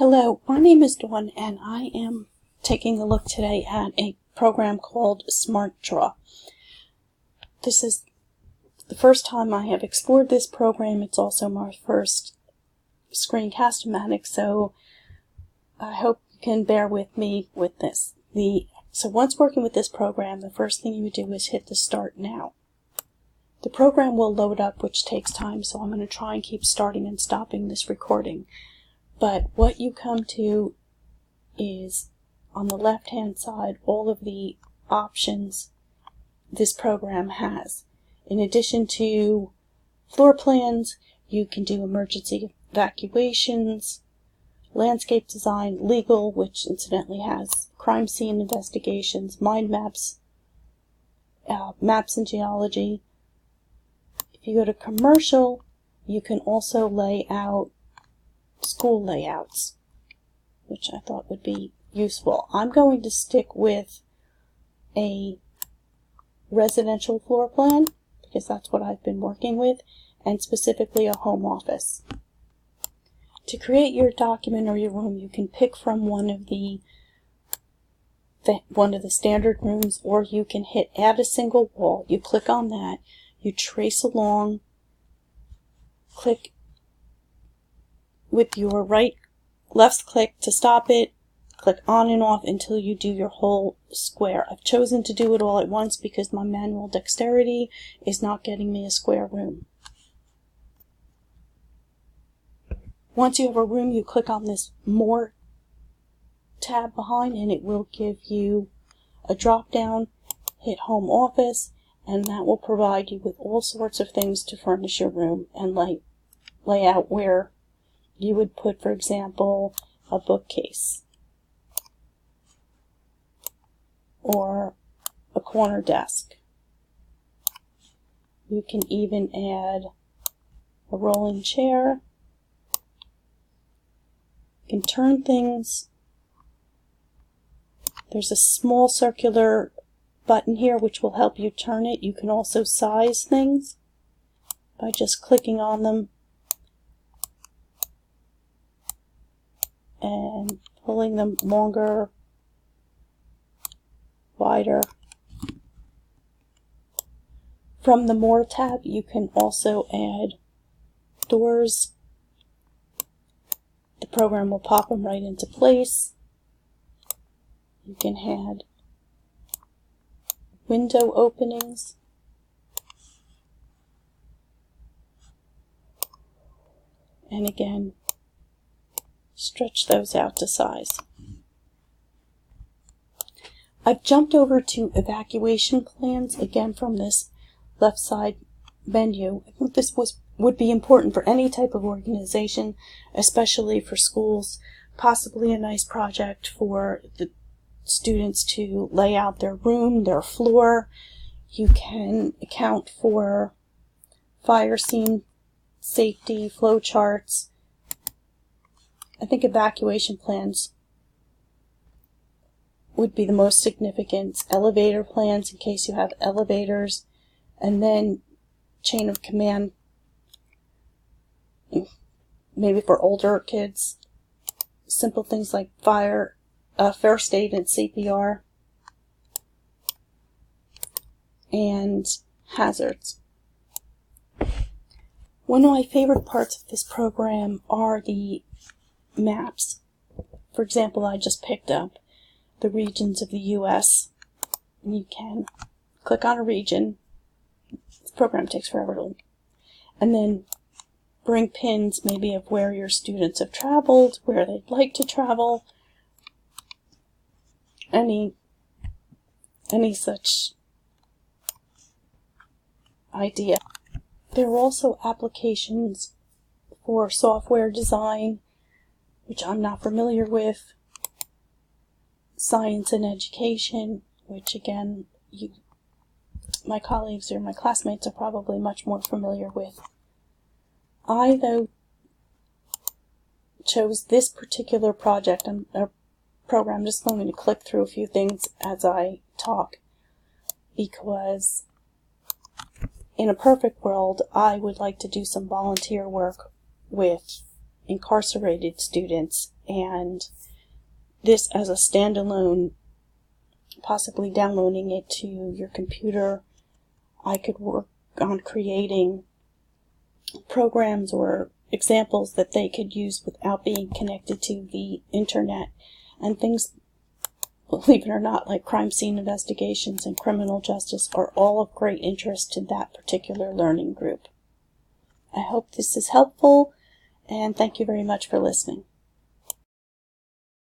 Hello, my name is Dawn and I am taking a look today at a program called SmartDraw. This is the first time I have explored this program. It's also my first Screencast-O-Matic, so I hope you can bear with me with this. So once working with this program, the first thing you would do is hit the Start Now. The program will load up, which takes time, so I'm going to try and keep starting and stopping this recording. But what you come to is, on the left-hand side, all of the options this program has. In addition to floor plans, you can do emergency evacuations, landscape design, legal, which incidentally has crime scene investigations, mind maps, maps and geology. If you go to commercial, you can also lay out school layouts, which I thought would be useful. I'm going to stick with a residential floor plan because that's what I've been working with, and specifically a home office. To create your document or your room, you can pick from one of the standard rooms, or you can hit Add a Single Wall. You click on that, you trace along, click with your left click to stop it, click on and off until you do your whole square. I've chosen to do it all at once because my manual dexterity is not getting me a square room. Once you have a room, you click on this More tab behind and it will give you a drop down, hit Home Office, and that will provide you with all sorts of things to furnish your room and lay out where you would put, for example, a bookcase or a corner desk. You can even add a rolling chair. You can turn things. There's a small circular button here which will help you turn it. You can also size things by just clicking on them and pulling them longer, wider. From the More tab, you can also add doors. The program will pop them right into place. You can add window openings. And again, stretch those out to size. I've jumped over to evacuation plans again from this left side menu. I think this would be important for any type of organization, especially for schools. Possibly a nice project for the students to lay out their room, their floor. You can account for fire scene safety, flow charts. I think evacuation plans would be the most significant. Elevator plans in case you have elevators, and then chain of command, maybe for older kids. Simple things like first aid and CPR, and hazards. One of my favorite parts of this program are the maps. For example, I just picked up the regions of the U.S. and you can click on a region. This program takes forever to, and then bring pins maybe of where your students have traveled, where they'd like to travel, any such idea. There are also applications for software design, which I'm not familiar with, science and education, which again, my colleagues or my classmates are probably much more familiar with. I, though, chose this particular project and program. I'm just going to click through a few things as I talk, because in a perfect world, I would like to do some volunteer work with incarcerated students and this as a standalone, possibly downloading it to your computer. I could work on creating programs or examples that they could use without being connected to the internet, and things, believe it or not, like crime scene investigations and criminal justice are all of great interest to that particular learning group. I hope this is helpful, and thank you very much for listening.